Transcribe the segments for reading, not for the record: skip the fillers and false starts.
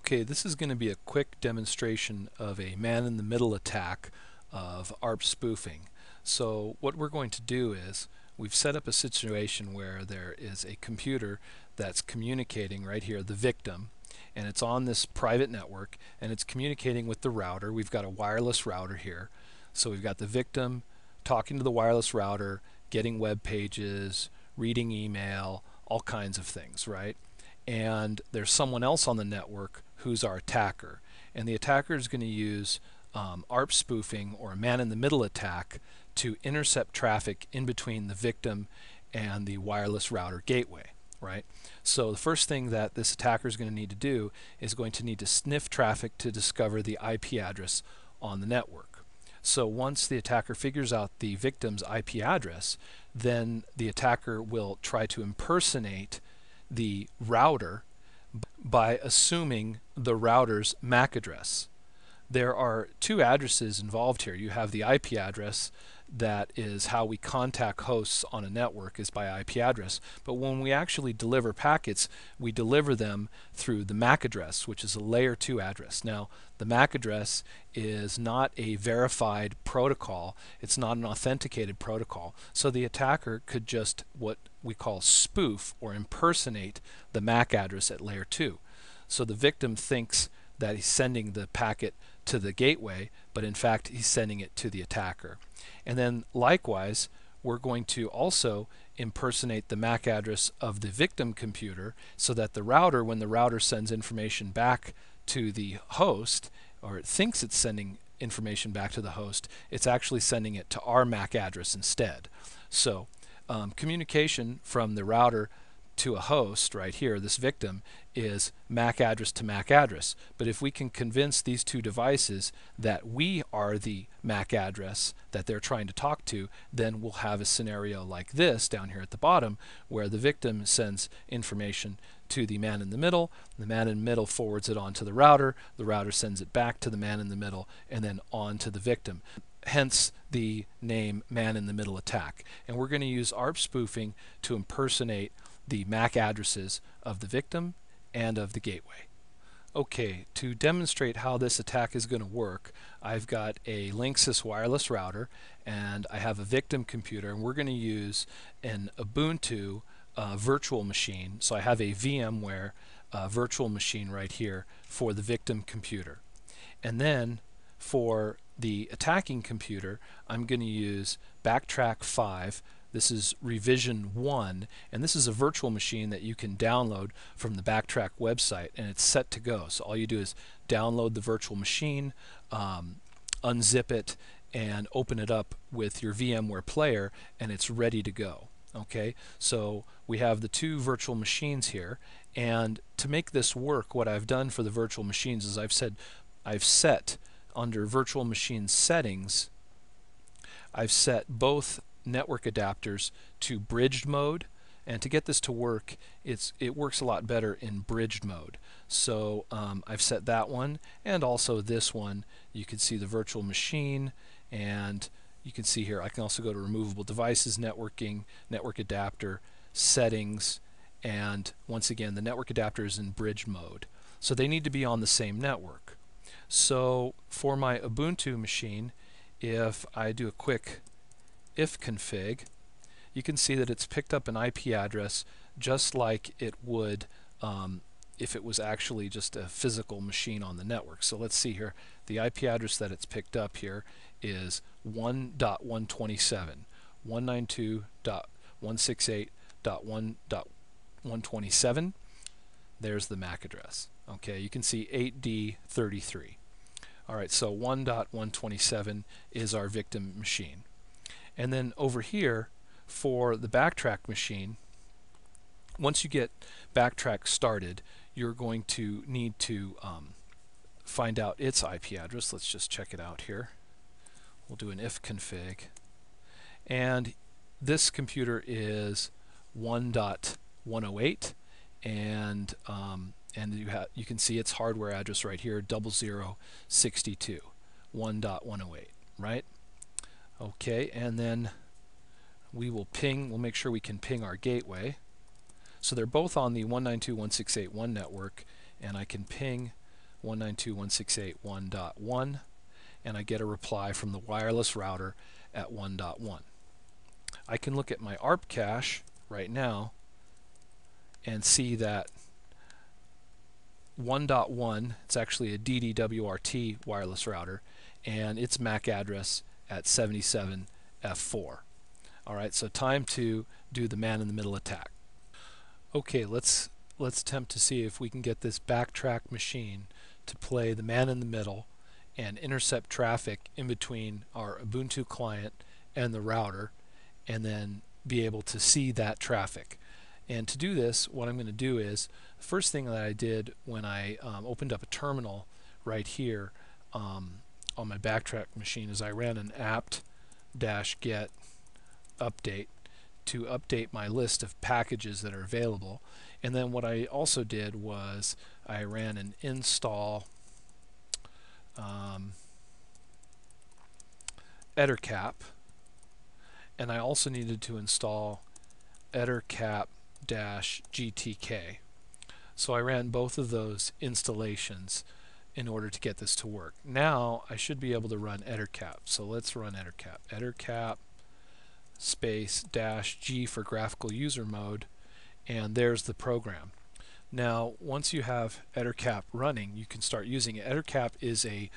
Okay, this is going to be a quick demonstration of a man-in-the-middle attack of ARP spoofing. So what we're going to do is we've set up a situation where there is a computer that's communicating right here, the victim, and it's on this private network and it's communicating with the router. We've got a wireless router here. So we've got the victim talking to the wireless router, getting web pages, reading email, all kinds of things, right? And there's someone else on the network who's our attacker. And the attacker is going to use ARP spoofing, or a man-in-the-middle attack, to intercept traffic in between the victim and the wireless router gateway, right? So the first thing that this attacker is going to need to do is going to need to sniff traffic to discover the IP address on the network. So once the attacker figures out the victim's IP address, then the attacker will try to impersonate the router by assuming the router's MAC address. There are two addresses involved here. You have the IP address, that is how we contact hosts on a network, is by IP address. But when we actually deliver packets, we deliver them through the MAC address, which is a layer 2 address. Now, the MAC address is not a verified protocol. It's not an authenticated protocol. So the attacker could just what we call spoof or impersonate the MAC address at layer 2. So the victim thinks that he's sending the packet to the gateway, but in fact he's sending it to the attacker. And then likewise, we're going to also impersonate the MAC address of the victim computer, so that the router, when the router sends information back to the host, or it thinks it's sending information back to the host, it's actually sending it to our MAC address instead. So communication from the router to a host right here, this victim, is MAC address to MAC address. But if we can convince these two devices that we are the MAC address that they're trying to talk to, then we'll have a scenario like this down here at the bottom, where the victim sends information to the man in the middle forwards it on to the router sends it back to the man in the middle, and then on to the victim. Hence the name man-in-the-middle attack. And we're going to use ARP spoofing to impersonate the MAC addresses of the victim and of the gateway. Okay, to demonstrate how this attack is going to work, I've got a Linksys wireless router and I have a victim computer, and we're going to use an Ubuntu virtual machine. So I have a VMware virtual machine right here for the victim computer. And then for the attacking computer, I'm going to use Backtrack 5. This is revision 1, and this is a virtual machine that you can download from the Backtrack website, and it's set to go. So all you do is download the virtual machine, unzip it, and open it up with your VMware player, and it's ready to go. Okay, so we have the two virtual machines here, and to make this work, what I've done for the virtual machines is I've set under virtual machine settings, I've set both network adapters to bridged mode, and to get this to work, it works a lot better in bridged mode. So I've set that one, and also this one. You can see the virtual machine, and you can see here I can also go to removable devices, networking, network adapter, settings, and once again the network adapter is in bridge mode. So they need to be on the same network. So for my Ubuntu machine, if I do a quick if config, you can see that it's picked up an IP address just like it would if it was actually just a physical machine on the network. So let's see here. The IP address that it's picked up here is 1.127, 192.168.1.127. There's the MAC address. Okay, you can see 8D33. Alright, so 1.127 is our victim machine. And then over here for the Backtrack machine, once you get Backtrack started, you're going to need to find out its IP address. Let's just check it out here. We'll do an if config. And this computer is 1.108, and you can see its hardware address right here, 0062, 1.108, right? Okay, and then we'll make sure we can ping our gateway. So they're both on the 192.168.1 network, and I can ping 192.168.1.1, and I get a reply from the wireless router at 1.1. I can look at my ARP cache right now and see that 1.1, it's actually a DDWRT wireless router, and its MAC address at 77F4. Alright, so time to do the man-in-the-middle attack. Okay, let's attempt to see if we can get this backtrack machine to play the man-in-the-middle and intercept traffic in between our Ubuntu client and the router, and then be able to see that traffic. And to do this, what I'm going to do is, the first thing that I did when I opened up a terminal right here on my backtrack machine is I ran an apt-get update to update my list of packages that are available. And then what I also did was I ran an install ettercap, and I also needed to install ettercap-gtk. So I ran both of those installations in order to get this to work. Now I should be able to run ettercap. So let's run ettercap. Ettercap space -G for graphical user mode, and there's the program. Now once you have ettercap running, you can start using it. Ettercap is a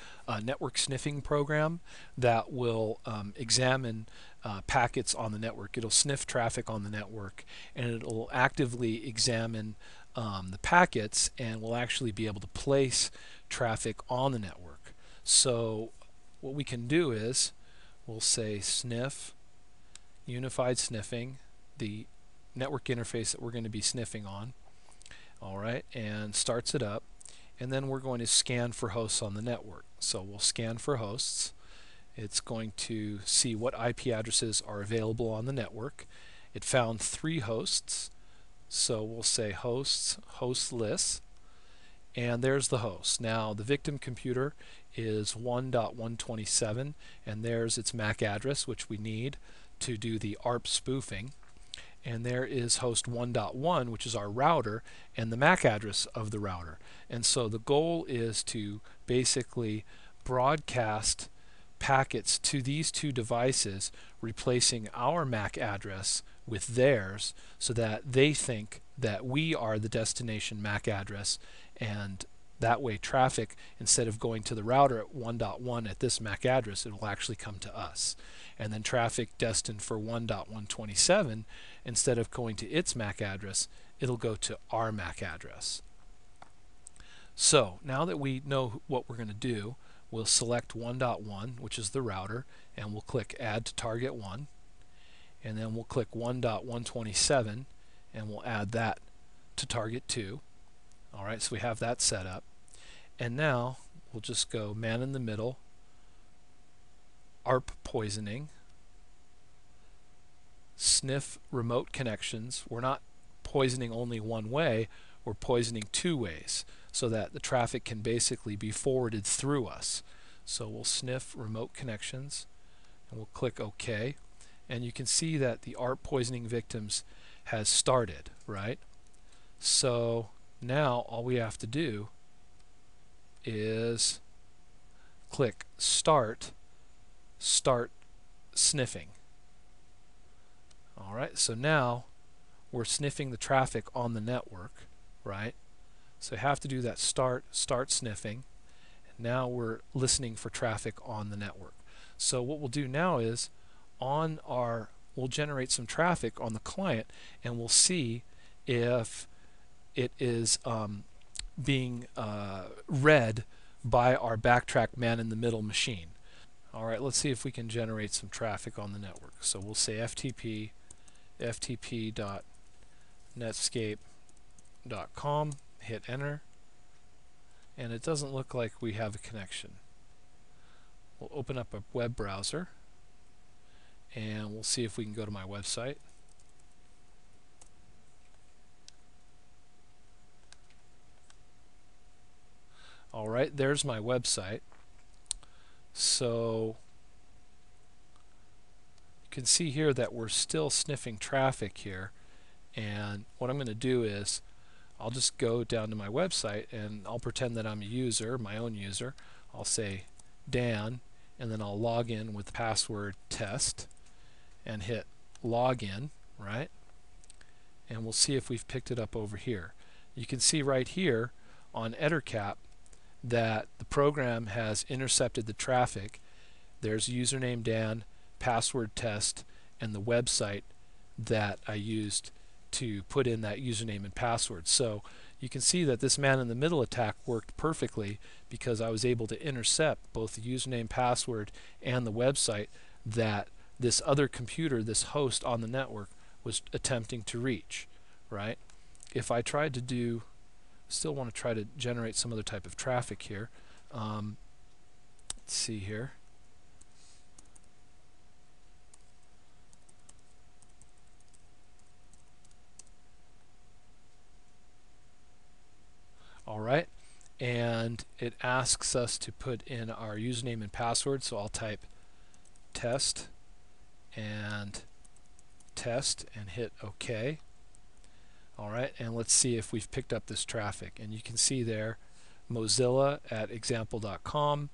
network sniffing program that will examine packets on the network. It'll sniff traffic on the network, and it'll actively examine the packets, and will actually be able to place traffic on the network. So what we can do is we'll say sniff unified sniffing, the network interface that we're going to be sniffing on. Alright, and starts it up, and then we're going to scan for hosts on the network. So we'll scan for hosts. It's going to see what IP addresses are available on the network. It found 3 hosts, so we'll say hosts, host lists, and there's the host. Now the victim computer is 1.127, and there's its MAC address, which we need to do the ARP spoofing. And there is host 1.1, which is our router, and the MAC address of the router. And so the goal is to basically broadcast packets to these 2 devices, replacing our MAC address with theirs, so that they think that we are the destination MAC address, and that way traffic, instead of going to the router at 1.1 at this MAC address, it will actually come to us. And then traffic destined for 1.127, instead of going to its MAC address, it'll go to our MAC address. So now that we know what we're going to do, we'll select 1.1, which is the router, and we'll click Add to Target 1, and then we'll click 1.127, and we'll add that to Target 2. Alright, so we have that set up. And now we'll just go man in the middle, ARP poisoning, sniff remote connections. We're not poisoning only one way, we're poisoning 2 ways, so that the traffic can basically be forwarded through us. So we'll sniff remote connections, and we'll click OK, and you can see that the ARP poisoning victims has started, right? So now all we have to do is click start sniffing. Alright, so now we're sniffing the traffic on the network, right? So we have to do that start sniffing. And now we're listening for traffic on the network. So what we'll do now is we'll generate some traffic on the client, and we'll see if it is being read by our backtrack man-in-the-middle machine. Alright, let's see if we can generate some traffic on the network. So we'll say ftp.netscape.com, hit enter, and it doesn't look like we have a connection. We'll open up a web browser, and we'll see if we can go to my website. Alright, there's my website. So you can see here that we're still sniffing traffic here, and what I'm going to do is I'll just go down to my website and I'll pretend that I'm a user, my own user. I'll say Dan, and then I'll log in with the password test and hit login, right? And we'll see if we've picked it up over here. You can see right here on EtherCap that the program has intercepted the traffic. There's username Dan, password test, and the website that I used to put in that username and password. So you can see that this man-in-the-middle attack worked perfectly because I was able to intercept both the username, password, and the website that this other computer, this host on the network, was attempting to reach, right? If I tried to do, still want to try to generate some other type of traffic here. Let's see here. All right, and it asks us to put in our username and password, so I'll type test and hit OK. All right, and let's see if we've picked up this traffic. And you can see there Mozilla at example.com,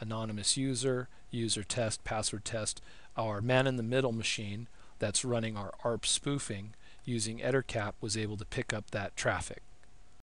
anonymous user, user test, password test. Our man-in-the-middle machine that's running our ARP spoofing using EtherCap was able to pick up that traffic.